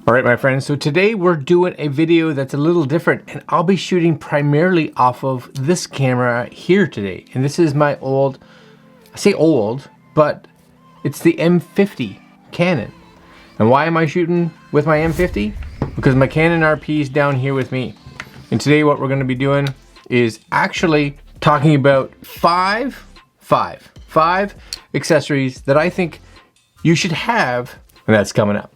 All right, my friends, so today we're doing a video that's a little different, and I'll be shooting primarily off of this camera here today. And this is my old, I say old, but it's the M50 Canon. And why am I shooting with my M50? Because my Canon RP is down here with me. And today what we're gonna be doing is actually talking about five accessories that I think you should have, and that's coming up.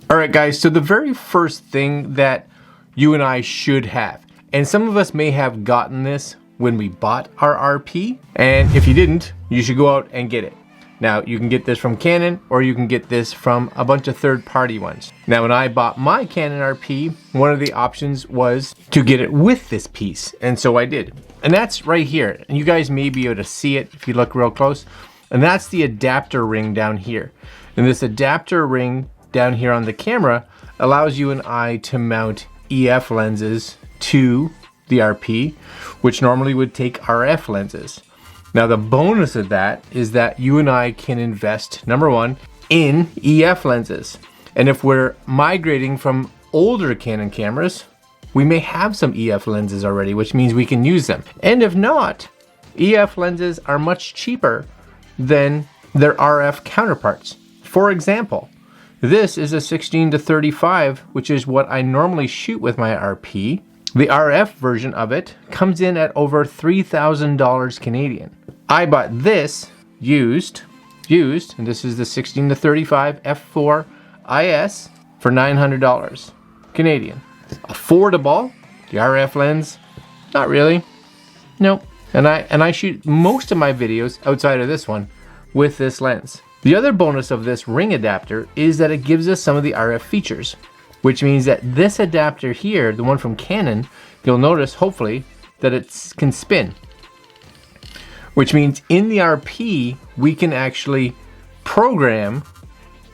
Alright guys, so the very first thing that you and I should have, and some of us may have gotten this when we bought our RP, and if you didn't, you should go out and get it. Now, you can get this from Canon, or you can get this from a bunch of third-party ones. Now, when I bought my Canon RP, one of the options was to get it with this piece, and so I did. And that's right here, and you guys may be able to see it if you look real close, and that's the adapter ring down here. And this adapter ring down here on the camera allows you and I to mount EF lenses to the RP, which normally would take RF lenses. Now the bonus of that is that you and I can invest, number one, in EF lenses. And if we're migrating from older Canon cameras, we may have some EF lenses already, which means we can use them. And if not, EF lenses are much cheaper than their RF counterparts. For example, this is a 16-35, which is what I normally shoot with my RP. The RF version of it comes in at over $3,000 Canadian. I bought this used, and this is the 16-35 f4 IS for $900 Canadian. Affordable. The RF lens, not really. Nope. And I shoot most of my videos outside of this one with this lens. The other bonus of this ring adapter is that it gives us some of the RF features, which means that this adapter here, the one from Canon, you'll notice hopefully that it can spin, which means in the RP we can actually program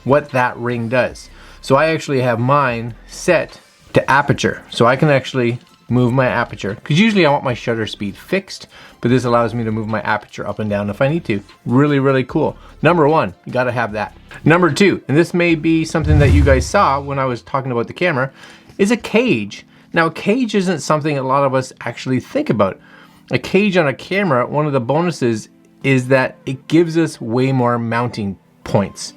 what that ring does. So I actually have mine set to aperture, so I can actually move my aperture, because usually I want my shutter speed fixed, but this allows me to move my aperture up and down if I need to. Really, really cool. Number one, you gotta have that. Number two, and this may be something that you guys saw when I was talking about the camera, is a cage. Now, a cage isn't something a lot of us actually think about. A cage on a camera, one of the bonuses is that it gives us way more mounting points.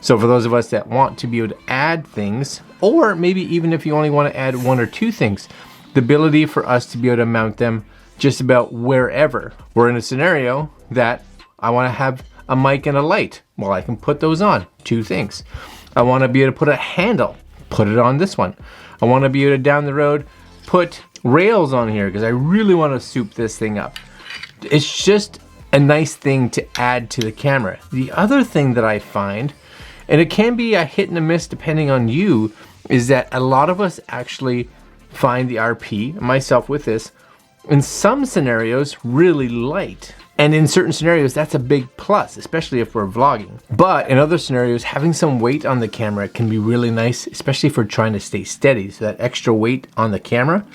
So for those of us that want to be able to add things, or maybe even if you only want to add one or two things, the ability for us to be able to mount them just about wherever. We're in a scenario that I want to have a mic and a light. Well, I can put those on, two things. I want to be able to put a handle, put it on this one. I want to be able to down the road put rails on here because I really want to soup this thing up. It's just a nice thing to add to the camera. The other thing that I find, and it can be a hit and a miss depending on you, is that a lot of us actually find the RP, myself with this, in some scenarios really light. And in certain scenarios, that's a big plus, especially if we're vlogging. But in other scenarios, having some weight on the camera can be really nice, especially if we're trying to stay steady. So that extra weight on the camera,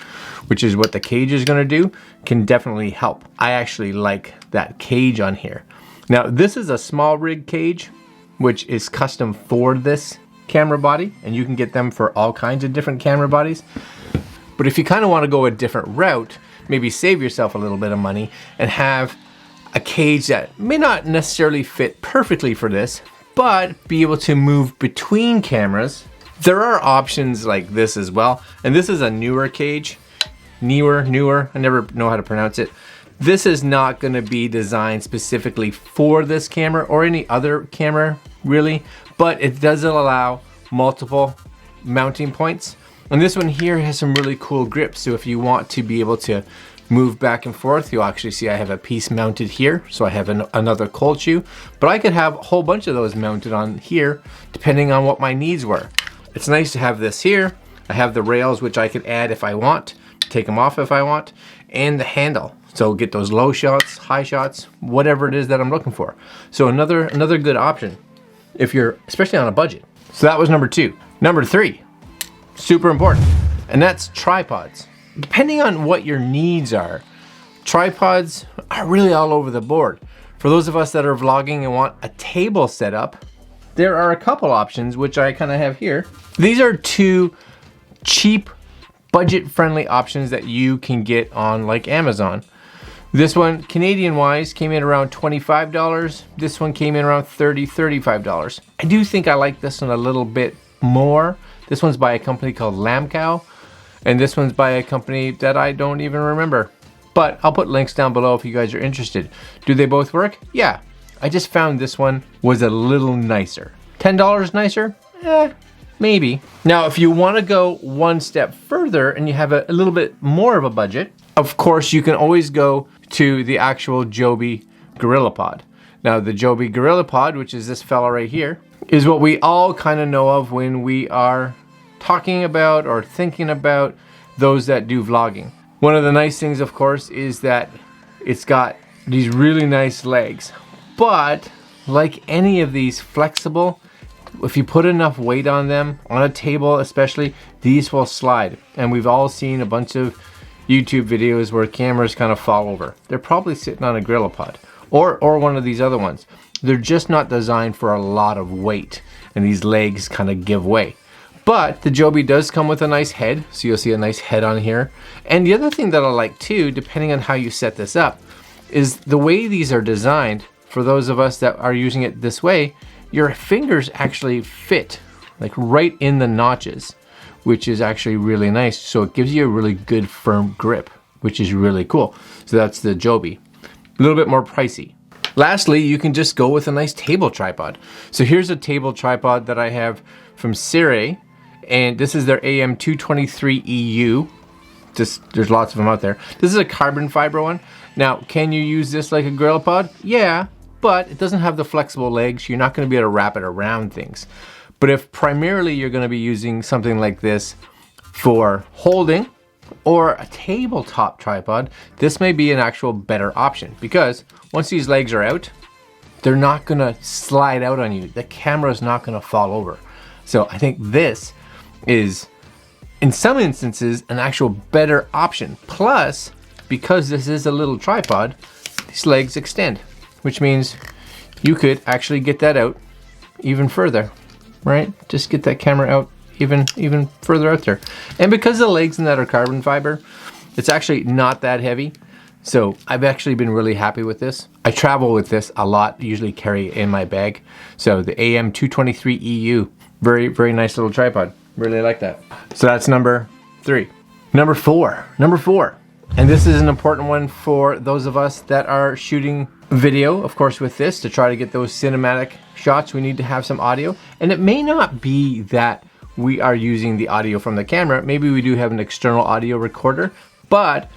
which is what the cage is gonna do, can definitely help. I actually like that cage on here. Now, this is a SmallRig Cage, which is custom for this camera body, and you can get them for all kinds of different camera bodies. But if you kind of want to go a different route, maybe save yourself a little bit of money and have a cage that may not necessarily fit perfectly for this, but be able to move between cameras. There are options like this as well. And this is a newer cage. Newer, I never know how to pronounce it. This is not going to be designed specifically for this camera or any other camera really, but it does allow multiple mounting points. And this one here has some really cool grips, so if you want to be able to move back and forth, you'll actually see I have a piece mounted here, so I have another cold shoe, but I could have a whole bunch of those mounted on here depending on what my needs were. It's nice to have this here. I have the rails, which I could add if I want, take them off if I want, and the handle. So get those low shots, high shots, whatever it is that I'm looking for. So another good option if you're especially on a budget. So that was number two. Number three, super important, and that's tripods. Depending on what your needs are, tripods are really all over the board. For those of us that are vlogging and want a table setup, there are a couple options, which I kind of have here. These are two cheap, budget-friendly options that you can get on like Amazon. This one, Canadian-wise, came in around $25. This one came in around $35. I do think I like this one a little bit more. This one's by a company called Lamb Cow, and this one's by a company that I don't even remember. But I'll put links down below if you guys are interested. Do they both work? Yeah. I just found this one was a little nicer. $10 nicer? Maybe. Now, if you want to go one step further and you have a little bit more of a budget, of course, you can always go to the actual Joby GorillaPod. Now, the Joby GorillaPod, which is this fella right here, is what we all kind of know of when we are talking about or thinking about those that do vlogging. One of the nice things, of course, is that it's got these really nice legs. But like any of these flexible, if you put enough weight on them, on a table especially, these will slide. And we've all seen a bunch of YouTube videos where cameras kind of fall over. They're probably sitting on a GorillaPod or one of these other ones. They're just not designed for a lot of weight, and these legs kind of give way. But the Joby does come with a nice head, so you'll see a nice head on here. And the other thing that I like too, depending on how you set this up, is the way these are designed. For those of us that are using it this way, your fingers actually fit like right in the notches, which is actually really nice. So it gives you a really good firm grip, which is really cool. So that's the Joby. A little bit more pricey. Lastly, you can just go with a nice table tripod. So here's a table tripod that I have from Sirui, and this is their AM-223 EU. There's lots of them out there. This is a carbon fiber one. Now, can you use this like a GorillaPod? Yeah, but it doesn't have the flexible legs. You're not going to be able to wrap it around things. But if primarily you're going to be using something like this for holding or a tabletop tripod, this may be an actual better option, because once these legs are out, they're not going to slide out on you. The camera is not going to fall over. So I think this is, in some instances, an actual better option. Plus, because this is a little tripod, these legs extend, which means you could actually get that out even further, right? Just get that camera out even further out there. And because the legs in that are carbon fiber, it's actually not that heavy. So I've actually been really happy with this. I travel with this a lot, usually carry it in my bag. So the AM-223 EU, very, very nice little tripod. Really like that. So that's number 3. Number four. And this is an important one for those of us that are shooting video, of course, with this. To try to get those cinematic shots, we need to have some audio. And it may not be that we are using the audio from the camera. Maybe we do have an external audio recorder, but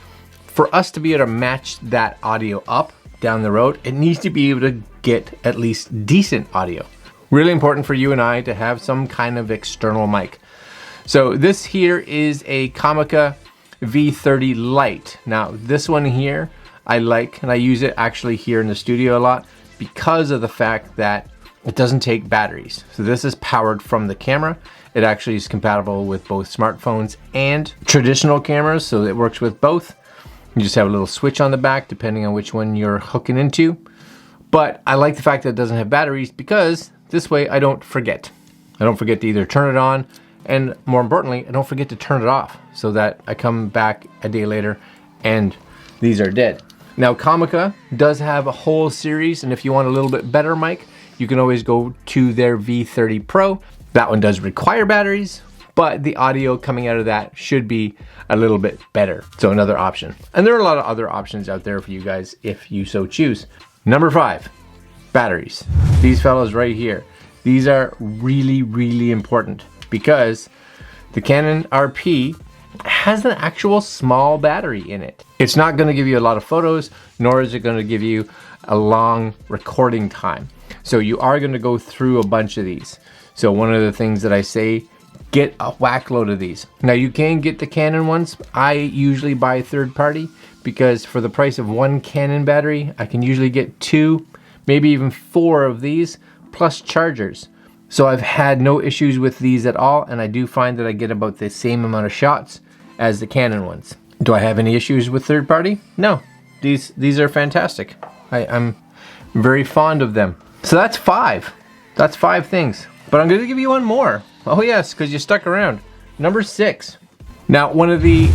for us to be able to match that audio up down the road, it needs to be able to get at least decent audio. Really important for you and I to have some kind of external mic. So this here is a Comica V30 Lite. Now this one here I like, and I use it actually here in the studio a lot because of the fact that it doesn't take batteries. So this is powered from the camera. It actually is compatible with both smartphones and traditional cameras, so it works with both. You just have a little switch on the back depending on which one you're hooking into. But I like the fact that it doesn't have batteries, because this way I don't forget. I don't forget to either turn it on, and more importantly, I don't forget to turn it off, so that I come back a day later and these are dead. Now Comica does have a whole series, and if you want a little bit better mic, you can always go to their V30 Pro. That one does require batteries, but the audio coming out of that should be a little bit better. So another option. And there are a lot of other options out there for you guys if you so choose. Number 5, batteries. These fellows right here. These are really, really important, because the Canon RP has an actual small battery in it. It's not going to give you a lot of photos, nor is it going to give you a long recording time. So you are going to go through a bunch of these. So one of the things that I say, get a whack load of these. Now you can get the Canon ones. I usually buy third party, because for the price of one Canon battery, I can usually get 2, maybe even 4 of these, plus chargers. So I've had no issues with these at all, and I do find that I get about the same amount of shots as the Canon ones. Do I have any issues with third party? No, these are fantastic. I'm very fond of them. So that's 5. That's 5 things. But I'm going to give you one more. Oh yes, because you stuck around. Number 6. Now, one of the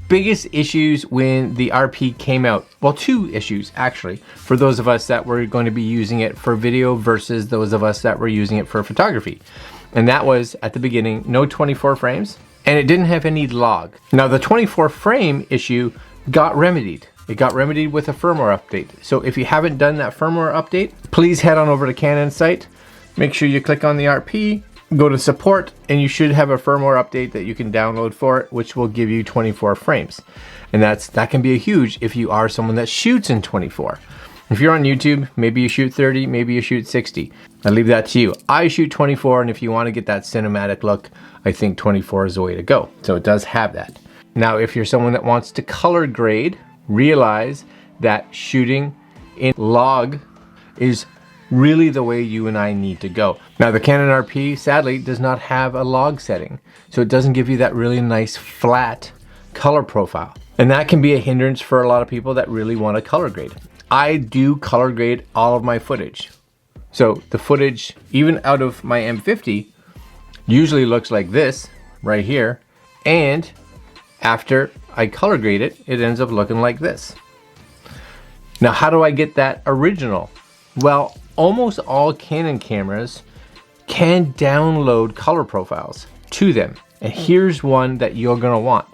biggest issues when the RP came out, well, 2 issues actually, for those of us that were going to be using it for video versus those of us that were using it for photography. And that was, at the beginning, no 24 frames, and it didn't have any log. Now, the 24 frame issue got remedied. It got remedied with a firmware update. So if you haven't done that firmware update, please head on over to Canon's site. Make sure you click on the RP, go to support, and you should have a firmware update that you can download for it, which will give you 24 frames. And that can be a huge if you are someone that shoots in 24. If you're on YouTube, maybe you shoot 30, maybe you shoot 60. I leave that to you. I shoot 24, and if you want to get that cinematic look, I think 24 is the way to go. So it does have that. Now, if you're someone that wants to color grade, realize that shooting in log is really the way you and I need to go. Now, the Canon RP sadly does not have a log setting, so it doesn't give you that really nice flat color profile, and that can be a hindrance for a lot of people that really want to color grade. I do color grade all of my footage, so the footage even out of my M50 usually looks like this right here, and after I color grade it, it ends up looking like this. Now, how do I get that original? Well, almost all Canon cameras can download color profiles to them. And here's one that you're gonna want.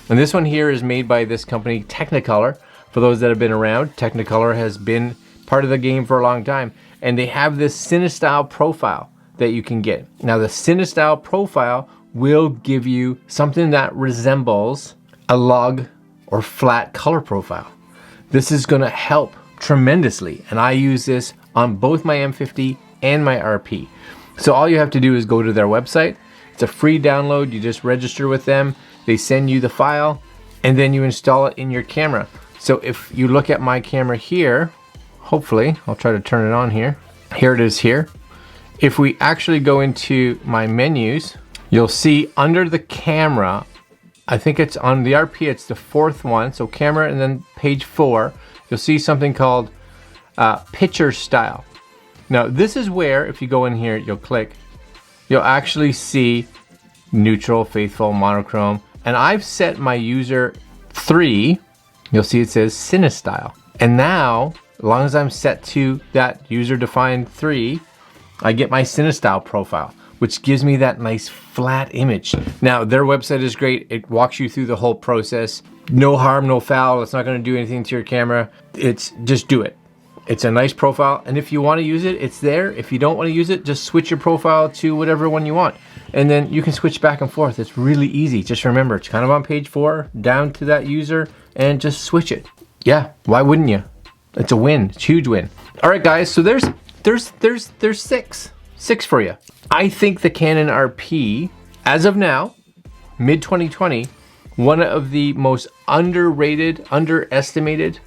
And this one here is made by this company, Technicolor. For those that have been around, Technicolor has been part of the game for a long time. And they have this CineStyle profile that you can get. Now, the CineStyle profile will give you something that resembles a log or flat color profile. This is gonna help tremendously. And I use this on both my M50 and my RP. So all you have to do is go to their website. It's a free download. You just register with them. They send you the file, and then you install it in your camera. So if you look at my camera here, hopefully, I'll try to turn it on here. Here it is here. If we actually go into my menus, you'll see under the camera, I think it's on the RP, it's the 4th one. So camera and then page 4, you'll see something called picture style. Now, this is where, if you go in here, you'll click, you'll actually see neutral, faithful, monochrome. And I've set my user 3. You'll see it says CineStyle. And now, as long as I'm set to that user defined 3, I get my CineStyle profile, which gives me that nice flat image. Now, their website is great. It walks you through the whole process. No harm, no foul. It's not going to do anything to your camera. It's just do it. It's a nice profile, and if you want to use it, it's there. If you don't want to use it, just switch your profile to whatever one you want, and then you can switch back and forth. It's really easy. Just remember, it's kind of on page 4, down to that user, and just switch it. Yeah, why wouldn't you? It's a win. It's a huge win. All right, guys. So there's 6 for you. I think the Canon RP, as of now, mid 2020, one of the most underrated, underestimated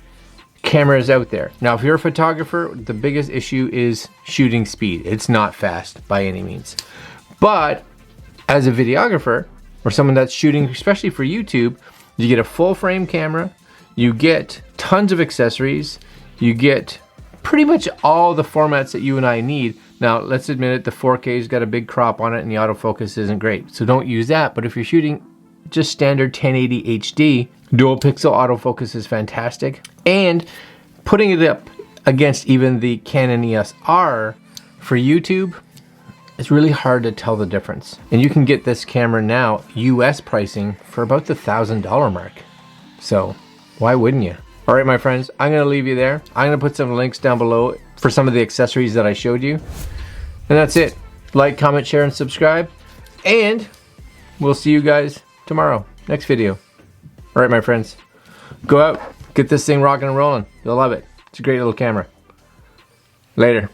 cameras out there. Now, if you're a photographer, the biggest issue is shooting speed. It's not fast by any means. But as a videographer or someone that's shooting, especially for YouTube, you get a full frame camera, you get tons of accessories, you get pretty much all the formats that you and I need. Now, let's admit it, the 4K's got a big crop on it and the autofocus isn't great. So don't use that. But if you're shooting just standard 1080 HD, dual pixel autofocus is fantastic. And putting it up against even the Canon EOS R for YouTube, it's really hard to tell the difference. And you can get this camera now, US pricing, for about the $1,000 mark. So why wouldn't you? All right, my friends, I'm gonna leave you there. I'm gonna put some links down below for some of the accessories that I showed you. And that's it. Like, comment, share, and subscribe. And we'll see you guys tomorrow, next video. All right, my friends, go out, get this thing rocking and rolling. You'll love it. It's a great little camera. Later.